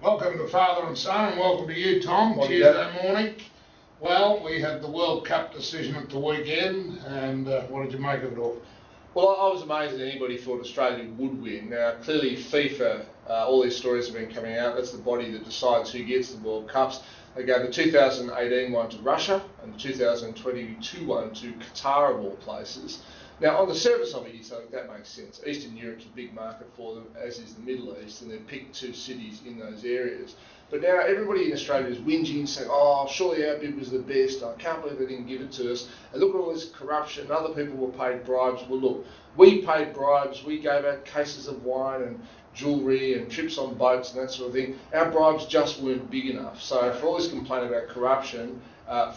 Welcome to Father and Son, and welcome to you, Tom. Tuesday morning. Well, we had the World Cup decision at the weekend, and what did you make of it all? Well, I was amazed that anybody thought Australia would win. Now, clearly FIFA, all these stories have been coming out. That's the body that decides who gets the World Cups. They gave the 2018 one to Russia and the 2022 one to Qatar, of all places. Now, on the surface of it, you say that makes sense. Eastern Europe's a big market for them, as is the Middle East, and they've picked two cities in those areas. But now everybody in Australia is whinging, saying, oh, surely our bid was the best. I can't believe they didn't give it to us. And look at all this corruption. Other people were paid bribes. Well, look, we paid bribes. We gave out cases of wine and jewellery and trips on boats and that sort of thing. Our bribes just weren't big enough. So for all this complaint about corruption,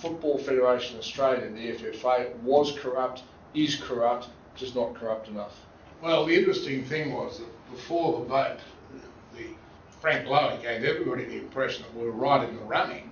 Football Federation Australia, the FFA, was corrupt, is corrupt, just not corrupt enough. Well, the interesting thing was that before the vote, Frank Lowy gave everybody the impression that we were right in the running.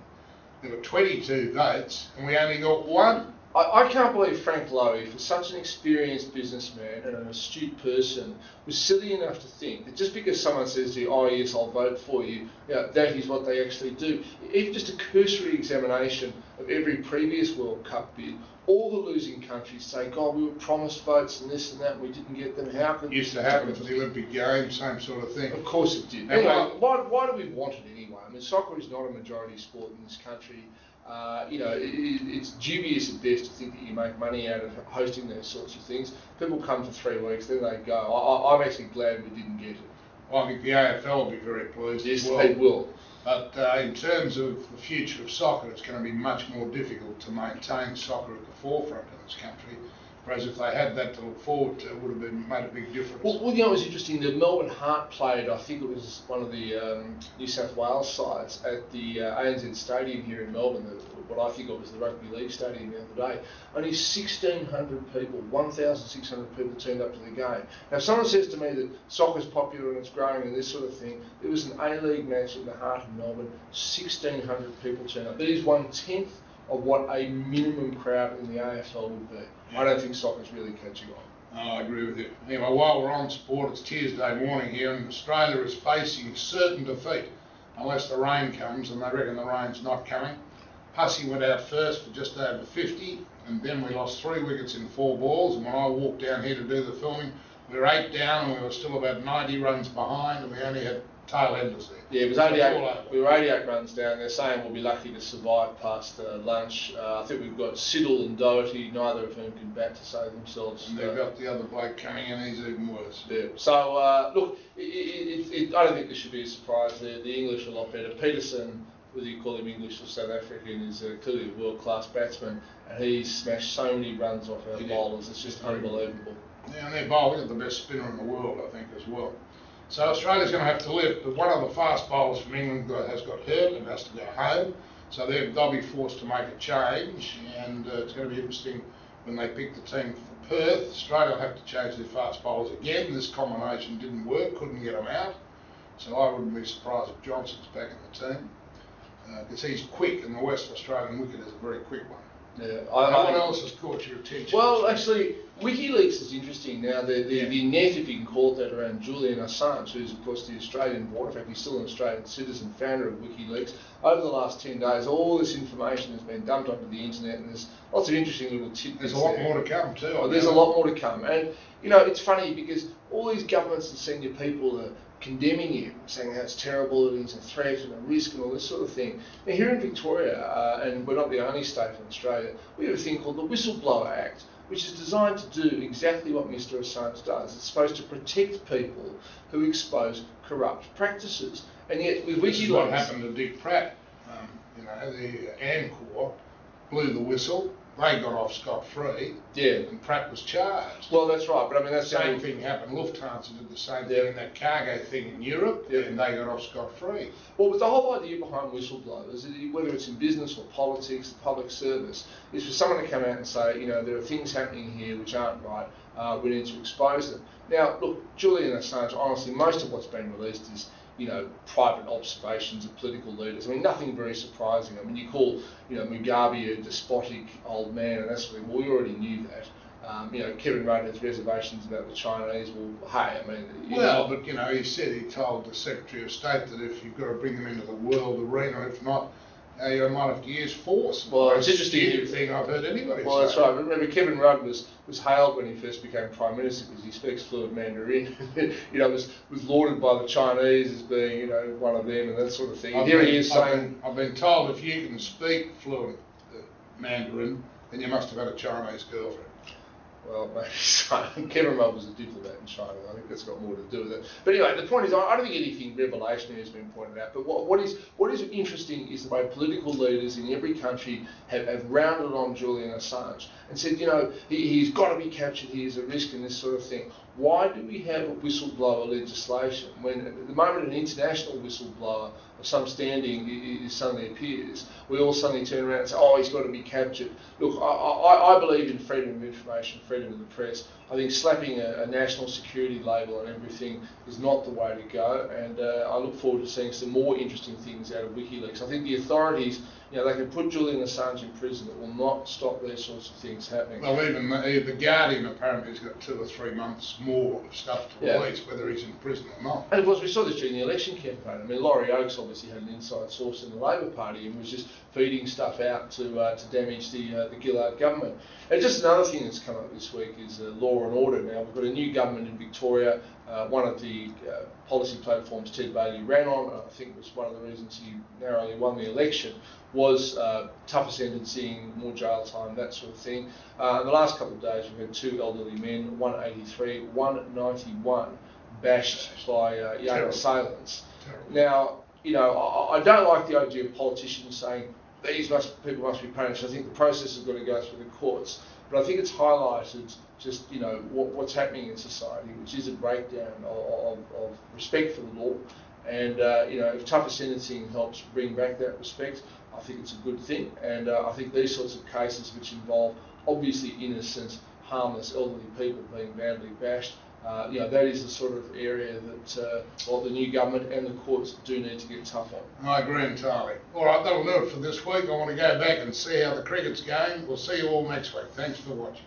There were 22 votes and we only got one. I can't believe Frank Lowy, for such an experienced businessman and an astute person, was silly enough to think that just because someone says to you, oh yes, I'll vote for you, that is what they actually do. Even just a cursory examination of every previous World Cup bid, all the losing countries say, God, we were promised votes and this and that, and we didn't get them. How could used to happen at the Olympic Games, same sort of thing. Of course it did. Anyway, why do we want it anyway? I mean, soccer is not a majority sport in this country. It's dubious at best to think that you make money out of hosting those sorts of things. People come for 3 weeks, then they go. I'm actually glad we didn't get it. Well, I think the AFL will be very pleased. Yes, as well. they will. But in terms of the future of soccer, it's going to be much more difficult to maintain soccer at the forefront in this country. Whereas if they had that to look forward to, it would have made a big difference. Well, it was interesting. The Melbourne Heart played, I think it was one of the New South Wales sides at the ANZ Stadium here in Melbourne, what I think of as the Rugby League Stadium the other day. Only 1,600 people, 1,600 people turned up to the game. Now, if someone says to me that soccer's popular and it's growing and this sort of thing, it was an A-League match in the heart of Melbourne, 1,600 people turned up. That is 1/10 of what a minimum crowd in the AFL would be. I don't think soccer's really catching on. I agree with you. Anyway, while we're on sport, it's Tuesday morning here and Australia is facing certain defeat unless the rain comes, and they reckon the rain's not coming. Hussey went out first for just over 50, and then we lost 3 wickets in 4 balls, and when I walked down here to do the filming, we were 8 down and we were still about 90 runs behind, and we only had tail enders there. Yeah, it was 88. We were 88 runs down. They're saying we'll be lucky to survive past lunch. I think we've got Siddle and Doherty, neither of whom can bat to save themselves. And they've got the other bloke coming in, he's even worse. Yeah. So, look, I don't think this should be a surprise. The English are a lot better. Peterson, whether you call him English or South African, is clearly a world-class batsman, and he's smashed so many runs off our bowlers. It's just unbelievable. Yeah, and their bowlers are the best spinner in the world, I think, as well. So Australia's going to have to lift, but one of the fast bowlers from England has got hurt and has to go home. So they'll be forced to make a change, and it's going to be interesting when they pick the team for Perth. Australia will have to change their fast bowlers again. This combination didn't work, couldn't get them out. So I wouldn't be surprised if Johnson's back in the team, because he's quick, and the West Australian wicket is a very quick one. Yeah, what else has caught your attention? Well, actually, Wikileaks is interesting. Now, the net, if you can call it that, around Julian Assange, who's, of course, the Australian born. In fact, he's still an Australian citizen, founder of Wikileaks. Over the last 10 days, all this information has been dumped onto the internet, and there's lots of interesting little tidbits. There's a lot more to come, too. Oh, there's a lot more to come. And, it's funny because all these governments and senior people are condemning you, saying how it's terrible, and it's a threat and a risk and all this sort of thing. Now, here in Victoria, and we're not the only state in Australia, we have a thing called the Whistleblower Act, which is designed to do exactly what Mr Assange does. It's supposed to protect people who expose corrupt practices. And yet, with Wikileaks... This is what happened to Dick Pratt. The Amcor blew the whistle. They got off scot-free, and Pratt was charged. Well, that's right, but I mean, that's the same thing happened. Lufthansa did the same thing in that cargo thing in Europe, and they got off scot-free. Well, but the whole idea behind whistleblowers, whether it's in business or politics, the public service, is for someone to come out and say, there are things happening here which aren't right, we need to expose them. Now, look, Julian Assange, honestly, most of what's been released is private observations of political leaders. I mean, nothing very surprising. I mean, you call, Mugabe a despotic old man and that sort of thing. Well, we already knew that. Kevin Rudd has reservations about the Chinese. Well, hey, I mean... Well, but, he said, he told the Secretary of State that if you've got to bring them into the world arena, if not, you might have to use force. Well, it's interesting. The thing I've heard anybody say. Well, that's right. Remember, Kevin Rudd was hailed when he first became Prime Minister because he speaks fluent Mandarin. was lauded by the Chinese as being, one of them and that sort of thing. And here he is saying... I've been told if you can speak fluent Mandarin, then you must have had a Chinese girlfriend. Well, maybe so. Kevin Rudd was a diplomat in China. I think that's got more to do with it. But anyway, the point is, I don't think anything revolutionary has been pointed out. But what is interesting is the way political leaders in every country have rounded on Julian Assange and said, he's got to be captured. He is a risk and this sort of thing. Why do we have a whistleblower legislation when, at the moment, an international whistleblower of some standing suddenly appears? We all suddenly turn around and say, oh, he's got to be captured. Look, I believe in freedom of information, freedom of the press. I think slapping a national security label on everything is not the way to go, and I look forward to seeing some more interesting things out of WikiLeaks. I think the authorities, they can put Julian Assange in prison. It will not stop these sorts of things happening. Well, even the Guardian apparently has got 2 or 3 months more of stuff to release, whether he's in prison or not. And of course, we saw this during the election campaign. I mean, Laurie Oakes obviously had an inside source in the Labor Party and was just feeding stuff out to damage the Gillard government. And just another thing that's come up this week is law and order. Now, we've got a new government in Victoria. One of the policy platforms Ted Bailey ran on, I think was one of the reasons he narrowly won the election, was tougher sentencing, more jail time, that sort of thing. In the last couple of days, we've had 2 elderly men, 183, 191, bashed by young assailants. Now, I don't like the idea of politicians saying people must be punished. I think the process has got to go through the courts. But I think it's highlighted just, what's happening in society, which is a breakdown of respect for the law. And, if tougher sentencing helps bring back that respect, I think it's a good thing. And I think these sorts of cases which involve obviously innocent, harmless elderly people being badly bashed, that is the sort of area that the new government and the courts do need to get tough on. I agree entirely. All right, that'll do it for this week. I want to go back and see how the cricket's going. We'll see you all next week. Thanks for watching.